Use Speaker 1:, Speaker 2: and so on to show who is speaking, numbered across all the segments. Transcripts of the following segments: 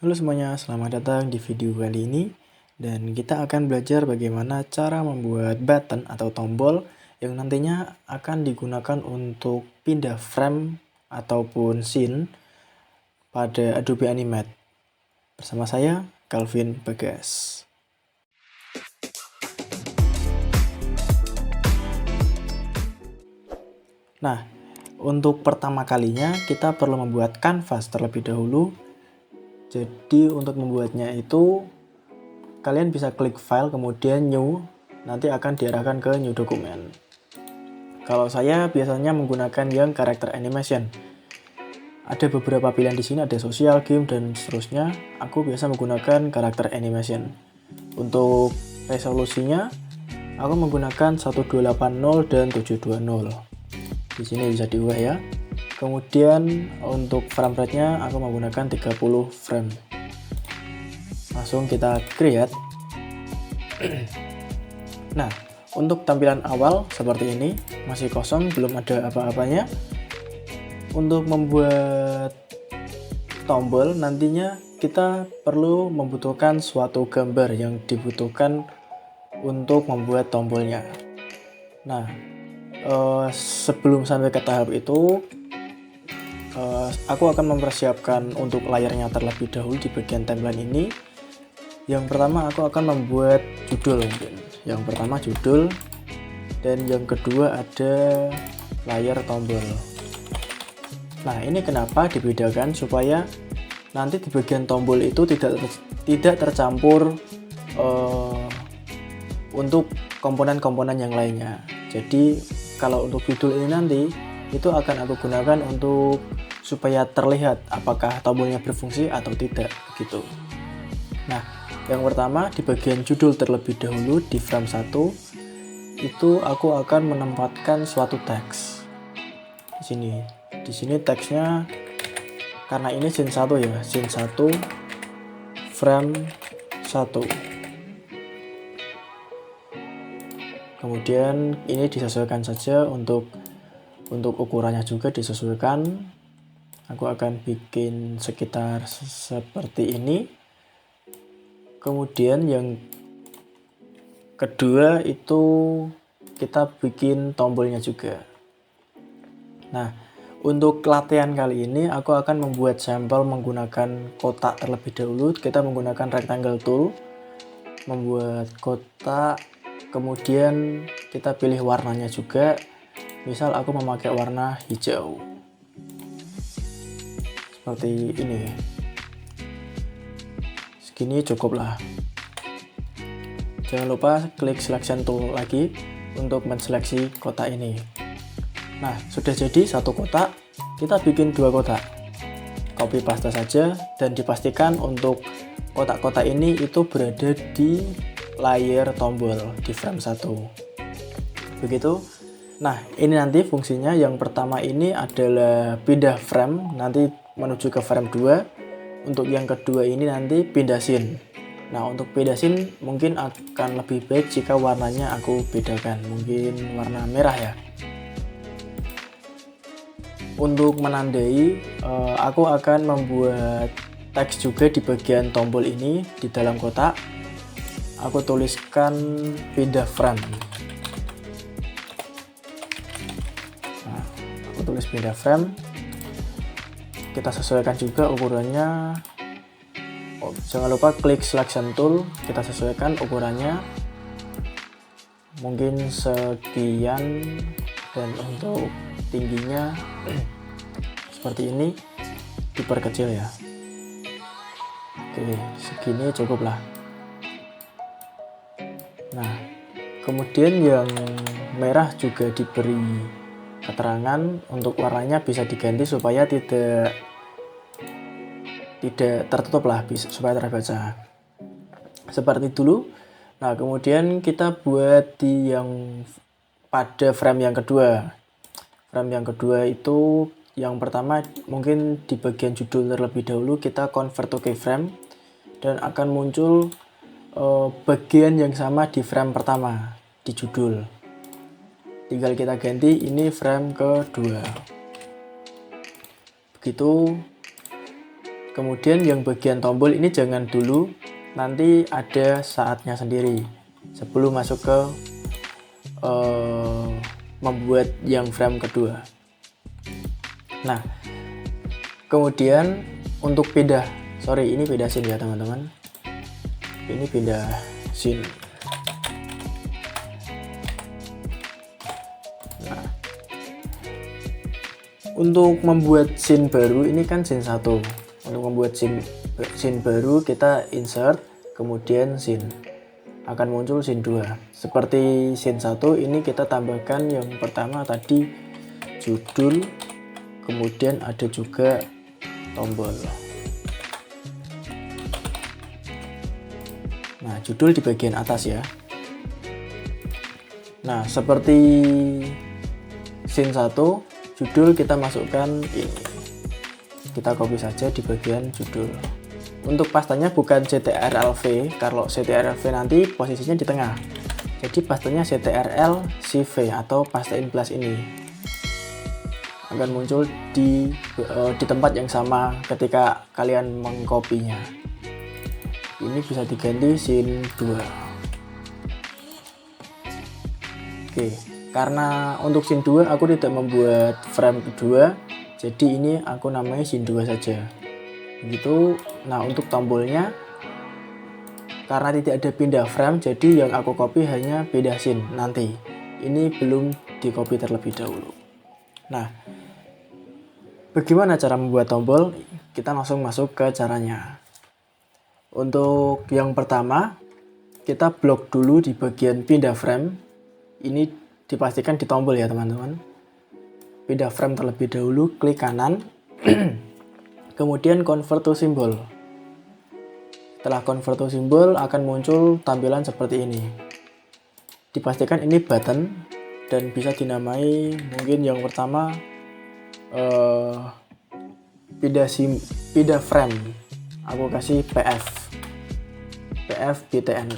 Speaker 1: Halo semuanya, selamat datang di video kali ini dan kita akan belajar bagaimana cara membuat button atau tombol yang nantinya akan digunakan untuk pindah frame ataupun scene pada Adobe Animate. Bersama saya, Calvin Bagas. Nah, untuk pertama kalinya kita perlu membuat canvas terlebih dahulu. Jadi untuk membuatnya itu kalian bisa klik file kemudian new, nanti akan diarahkan ke new document. Kalau saya biasanya menggunakan yang karakter animation. Ada beberapa pilihan di sini, ada social, game, dan seterusnya. Aku biasa menggunakan karakter animation. Untuk resolusinya, aku menggunakan 1280 dan 720. Di sini bisa diubah ya. Kemudian untuk frame rate-nya aku menggunakan 30 frame. Langsung kita create. Nah, untuk tampilan awal seperti ini, masih kosong, belum ada apa-apanya. Untuk membuat tombol nantinya kita perlu membutuhkan suatu gambar yang dibutuhkan untuk membuat tombolnya. Nah, sebelum sampai ke tahap itu, aku akan mempersiapkan untuk layarnya terlebih dahulu di bagian timeline ini. Yang pertama aku akan membuat judul mungkin. Yang pertama judul, dan yang kedua ada layar tombol. Nah, ini kenapa dibedakan supaya nanti di bagian tombol itu tidak tercampur untuk komponen-komponen yang lainnya. Jadi kalau untuk judul ini nanti itu akan aku gunakan untuk supaya terlihat apakah tombolnya berfungsi atau tidak gitu. Nah, yang pertama di bagian judul terlebih dahulu di frame 1 itu aku akan menempatkan suatu teks. Di sini teksnya karena ini scene 1 ya, scene 1 frame 1. Kemudian ini disesuaikan saja untuk ukurannya juga disesuaikan. Aku akan bikin sekitar seperti ini. Kemudian yang kedua itu kita bikin tombolnya juga. Nah, untuk latihan kali ini aku akan membuat sampel menggunakan kotak terlebih dahulu. Kita menggunakan rectangle tool, membuat kotak, kemudian kita pilih warnanya juga. Misal aku memakai warna hijau. Seperti ini. Segini cukup lah. Jangan lupa klik selection tool lagi untuk menseleksi kotak ini. Nah, sudah jadi satu kotak, kita bikin dua kotak. Copy paste saja dan dipastikan untuk kotak-kotak ini itu berada di layar tombol di frame 1. Begitu. Nah, ini nanti fungsinya yang pertama ini adalah pindah frame, nanti menuju ke frame 2. Untuk yang kedua ini nanti pindah scene. Nah, untuk pindah scene mungkin akan lebih baik jika warnanya aku bedakan, mungkin warna merah ya. Untuk menandai, aku akan membuat teks juga di bagian tombol ini di dalam kotak. Aku tuliskan pindah frame. Nah, aku tulis pindah frame. Kita sesuaikan juga ukurannya. Jangan lupa klik selection tool, kita sesuaikan ukurannya. Mungkin sekian, dan untuk tingginya seperti ini diperkecil ya. Oke, segini cukup lah. Nah, kemudian yang merah juga diberi keterangan untuk warnanya bisa diganti supaya tidak tertutup lah, supaya terbaca seperti dulu. Nah, kemudian kita buat di yang pada frame yang kedua. Frame yang kedua itu yang pertama mungkin di bagian judul terlebih dahulu kita convert to keyframe dan akan muncul bagian yang sama di frame pertama di judul. Tinggal kita ganti ini frame kedua. Begitu Kemudian yang bagian tombol ini jangan dulu, nanti ada saatnya sendiri sebelum masuk ke membuat yang frame kedua. Nah, kemudian untuk pindah scene ya teman-teman. Ini pindah scene. Nah, untuk membuat scene baru ini kan scene 1. Untuk membuat scene baru kita insert, kemudian scene. Akan muncul scene 2. Seperti scene 1 ini kita tambahkan yang pertama tadi judul, kemudian ada juga tombol. Nah, judul di bagian atas ya. Nah, seperti scene 1, judul kita masukkan ini. Kita copy saja di bagian judul. Untuk pastanya bukan CTRL-V, kalau CTRL-V nanti posisinya di tengah. Jadi pastanya CTRL-CV atau paste in place ini. Akan muncul di tempat yang sama ketika kalian mengkopinya. Ini bisa diganti scene 2. Oke, karena untuk scene 2 aku tidak membuat frame kedua, jadi ini aku namai scene 2 saja. Begitu. Nah, untuk tombolnya karena tidak ada pindah frame, jadi yang aku copy hanya pindah scene nanti. Ini belum di copy terlebih dahulu. Nah, bagaimana cara membuat tombol? Kita langsung masuk ke caranya. Untuk yang pertama, kita blok dulu di bagian pindah frame. Ini dipastikan di tombol ya teman-teman. Pindah frame terlebih dahulu, klik kanan. Kemudian convert to symbol. Setelah convert to symbol akan muncul tampilan seperti ini. Dipastikan ini button dan bisa dinamai mungkin yang pertama pindah frame. Aku kasih PF BTN.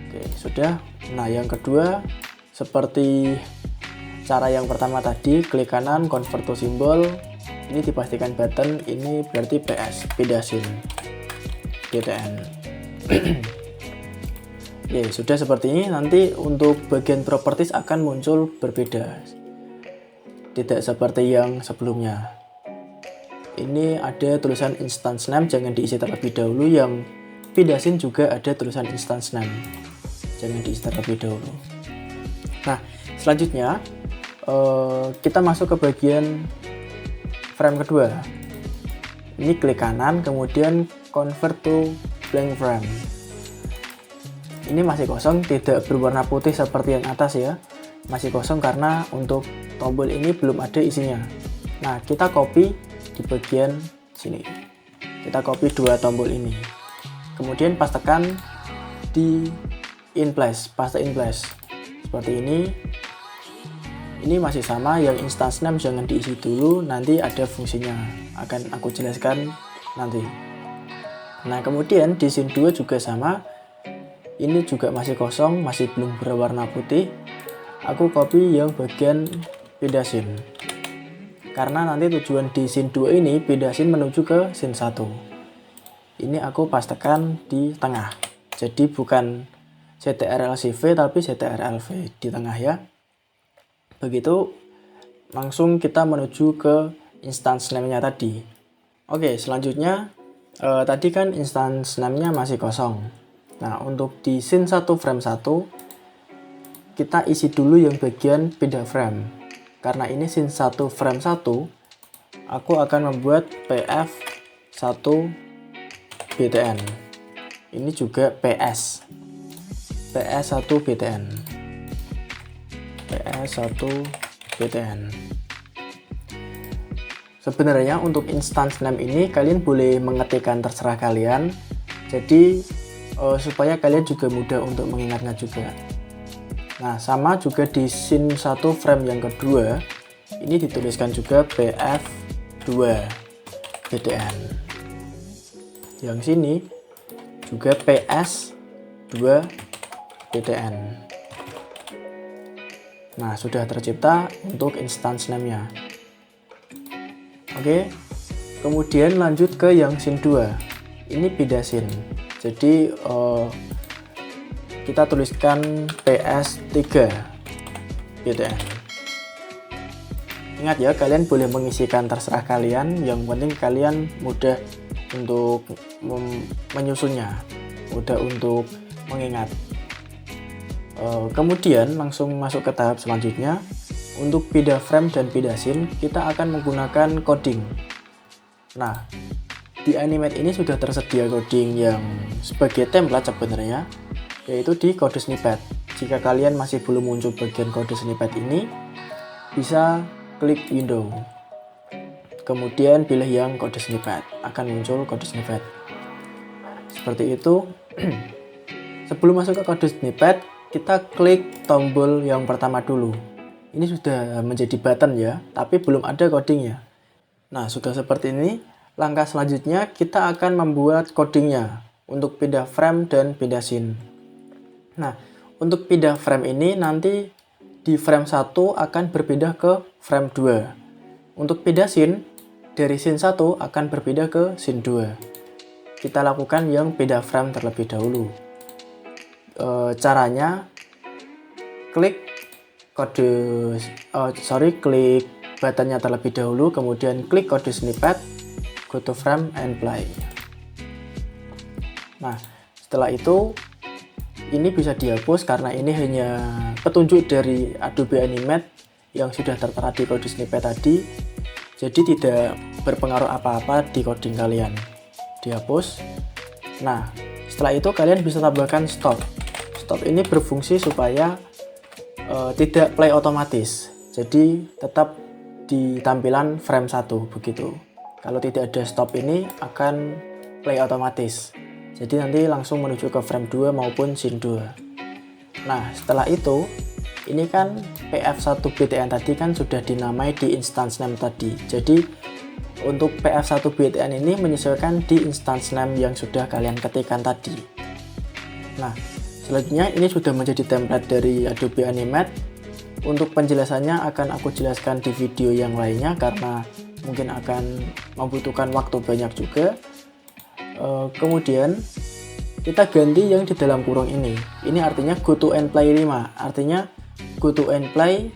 Speaker 1: Oke, sudah. Nah, yang kedua seperti cara yang pertama tadi, klik kanan, convert to symbol. Ini dipastikan button, ini berarti PS, pindah scene BTN. Oke, sudah seperti ini. Nanti untuk bagian properties akan muncul berbeda. Tidak seperti yang sebelumnya. Ini ada tulisan instance name, jangan diisi terlebih dahulu. Yang pindah scene juga ada tulisan instance name, jangan diisi terlebih dahulu. Nah, selanjutnya kita masuk ke bagian frame kedua. Ini klik kanan, kemudian convert to blank frame. Ini masih kosong, tidak berwarna putih seperti yang atas ya. Masih kosong karena untuk tombol ini belum ada isinya. Nah, kita copy di bagian sini. Kita copy dua tombol ini. Kemudian pastekan di in place, paste in place. Seperti ini. Ini masih sama, yang instance name jangan diisi dulu, nanti ada fungsinya. Akan aku jelaskan nanti. Nah, kemudian di scene 2 juga sama. Ini juga masih kosong, masih belum berwarna putih. Aku copy yang bagian pindah scene. Karena nanti tujuan di scene 2 ini pindah scene menuju ke scene 1. Ini aku pastekan di tengah. Jadi bukan CTRL-CV tapi CTRL-V di tengah ya. Begitu langsung kita menuju ke instance name-nya tadi. Oke, selanjutnya tadi kan instance name-nya masih kosong. Nah, untuk di scene 1 frame 1 kita isi dulu yang bagian pindah frame. Karena ini scene 1 frame 1, aku akan membuat PF1 BTN. Ini juga PS1 BTN. PS1 BTN. Sebenarnya untuk instance name ini kalian boleh mengetikkan terserah kalian. Jadi supaya kalian juga mudah untuk mengingatnya juga. Nah, sama juga di scene 1 frame yang kedua, ini dituliskan juga PF2 BTN. Yang sini juga PS2 BTN. Nah, sudah tercipta untuk instance name-nya. Oke, kemudian lanjut ke yang scene 2. Ini pindah scene. Jadi kita tuliskan PS3 BTN. Ingat ya, kalian boleh mengisikan terserah kalian, yang penting kalian mudah untuk menyusunnya, mudah untuk mengingat. Kemudian langsung masuk ke tahap selanjutnya. Untuk pindah frame dan pindah scene, kita akan menggunakan coding. Nah, di Animate ini sudah tersedia coding yang sebagai template sebenarnya, yaitu di kode snippet. Jika kalian masih belum muncul bagian kode snippet ini, bisa klik window. Kemudian pilih yang kode snippet, akan muncul kode snippet. Seperti itu. Sebelum masuk ke kode snippet, kita klik tombol yang pertama dulu. Ini sudah menjadi button ya, tapi belum ada codingnya. Nah, sudah seperti ini. Langkah selanjutnya kita akan membuat codingnya untuk pindah frame dan pindah scene. Nah, untuk pindah frame ini nanti di frame 1 akan berpindah ke frame 2. Untuk pindah scene, dari scene 1 akan berpindah ke scene 2. Kita lakukan yang pindah frame terlebih dahulu. Caranya klik klik buttonnya terlebih dahulu, kemudian klik kode snippet, go to frame and play. Nah, setelah itu ini bisa dihapus karena ini hanya petunjuk dari Adobe Animate yang sudah tertera di kode snippet tadi, jadi tidak berpengaruh apa-apa di coding kalian. Dihapus. Nah, setelah itu kalian bisa tambahkan stop. Stop ini berfungsi supaya tidak play otomatis, jadi tetap di tampilan frame 1 begitu. Kalau tidak ada stop ini akan play otomatis, jadi nanti langsung menuju ke frame 2 maupun scene 2. Nah, setelah itu ini kan PF1 BTN tadi kan sudah dinamai di instance name tadi, jadi untuk PF1 BTN ini menyesuaikan di instance name yang sudah kalian ketikkan tadi. Nah, selanjutnya ini sudah menjadi template dari Adobe Animate. Untuk penjelasannya akan aku jelaskan di video yang lainnya karena mungkin akan membutuhkan waktu banyak juga. Kemudian kita ganti yang di dalam kurung ini. Ini artinya go to end play 5. Artinya go to end play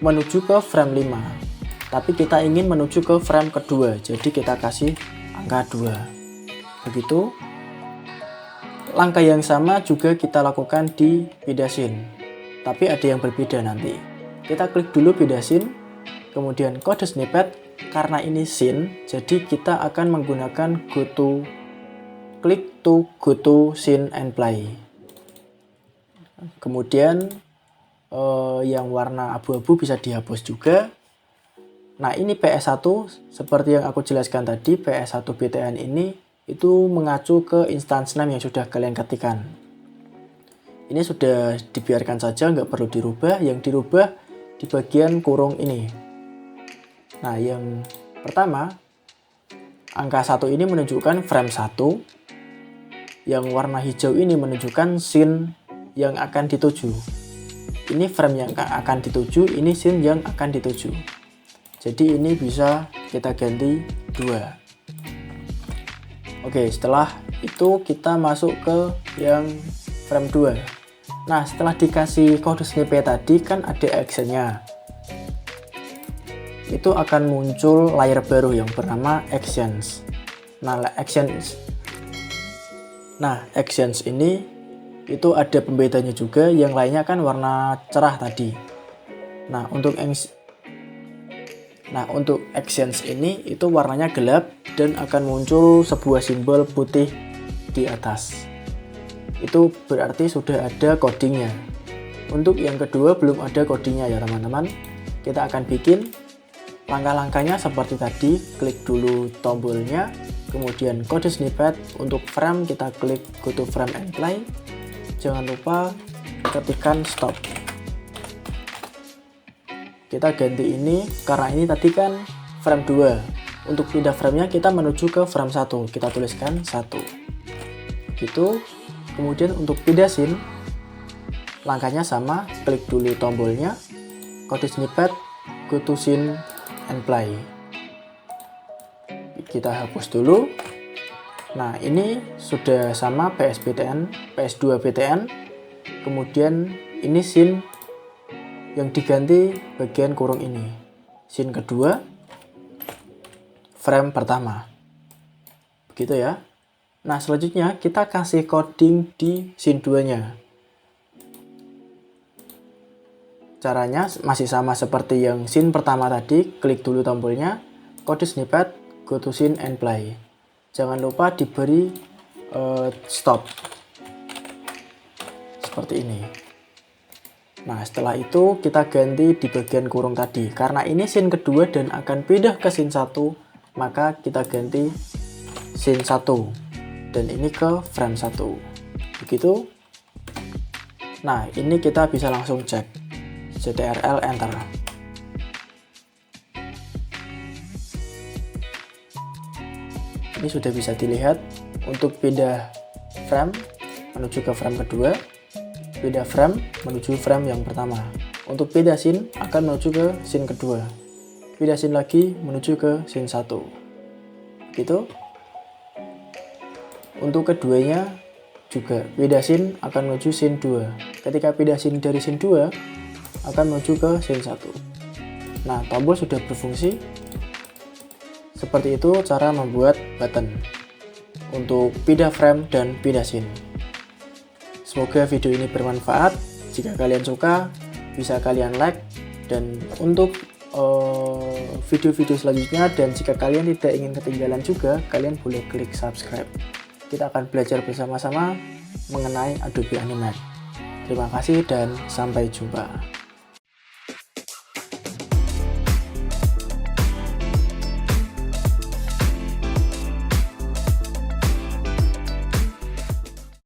Speaker 1: menuju ke frame 5. Tapi kita ingin menuju ke frame kedua, jadi kita kasih angka 2. Begitu. Langkah yang sama juga kita lakukan di pindah scene, tapi ada yang berbeda nanti. Kita klik dulu pindah scene, kemudian kode snippet. Karena ini scene, jadi kita akan menggunakan go to scene and play. Kemudian yang warna abu-abu bisa dihapus juga. Nah, ini PS1 seperti yang aku jelaskan tadi, PS1 BTN ini itu mengacu ke instance name yang sudah kalian ketikkan. Ini sudah dibiarkan saja, nggak perlu dirubah. Yang dirubah di bagian kurung ini. Nah, yang pertama, angka 1 ini menunjukkan frame 1. Yang warna hijau ini menunjukkan scene yang akan dituju. Ini frame yang akan dituju, ini scene yang akan dituju. Jadi ini bisa kita ganti 2. Oke, setelah itu kita masuk ke yang frame 2. Nah, setelah dikasih kode snippet tadi kan ada actionnya. Itu akan muncul layer baru yang bernama actions. Actions ini itu ada pembedanya juga, yang lainnya kan warna cerah tadi. Nah, untuk actions ini itu warnanya gelap dan akan muncul sebuah simbol putih di atas. Itu berarti sudah ada codingnya. Untuk yang kedua belum ada codingnya ya teman-teman. Kita akan bikin langkah-langkahnya seperti tadi. Klik dulu tombolnya, kemudian kode snippet. Untuk frame kita klik go to frame and play. Jangan lupa ketikkan stop. Kita ganti ini karena ini tadi kan frame 2. Untuk pindah framenya kita menuju ke frame 1. Kita tuliskan 1. Gitu. Kemudian untuk pindah scene langkahnya sama, klik dulu tombolnya, kode snippet, go to scene and play. kita hapus dulu. Nah, ini sudah sama PS2 BTN. Kemudian ini scene yang diganti bagian kurung ini. Scene kedua, frame pertama. Begitu ya. Nah, selanjutnya kita kasih coding di scene 2-nya. Caranya masih sama seperti yang scene pertama tadi, klik dulu tombolnya, kode snippet, go to scene and play. Jangan lupa diberi stop. Seperti ini. Nah, setelah itu kita ganti di bagian kurung tadi. Karena ini scene kedua dan akan pindah ke scene 1, maka kita ganti scene 1. Dan ini ke frame 1. Begitu. Nah, ini kita bisa langsung cek. CTRL enter. Ini sudah bisa dilihat untuk pindah frame menuju ke frame kedua, pindah frame menuju frame yang pertama. Untuk pindah scene akan menuju ke scene kedua, pindah scene lagi menuju ke scene 1. Gitu. Untuk keduanya juga pindah scene akan menuju scene 2. Ketika pindah scene dari scene 2 akan menuju ke scene 1. Nah, tombol sudah berfungsi. Seperti itu cara membuat button untuk pindah frame dan pindah scene. Semoga video ini bermanfaat. Jika kalian suka, bisa kalian like. Dan untuk video-video selanjutnya, dan jika kalian tidak ingin ketinggalan juga, kalian boleh klik subscribe. Kita akan belajar bersama-sama mengenai Adobe Animate. Terima kasih dan sampai jumpa.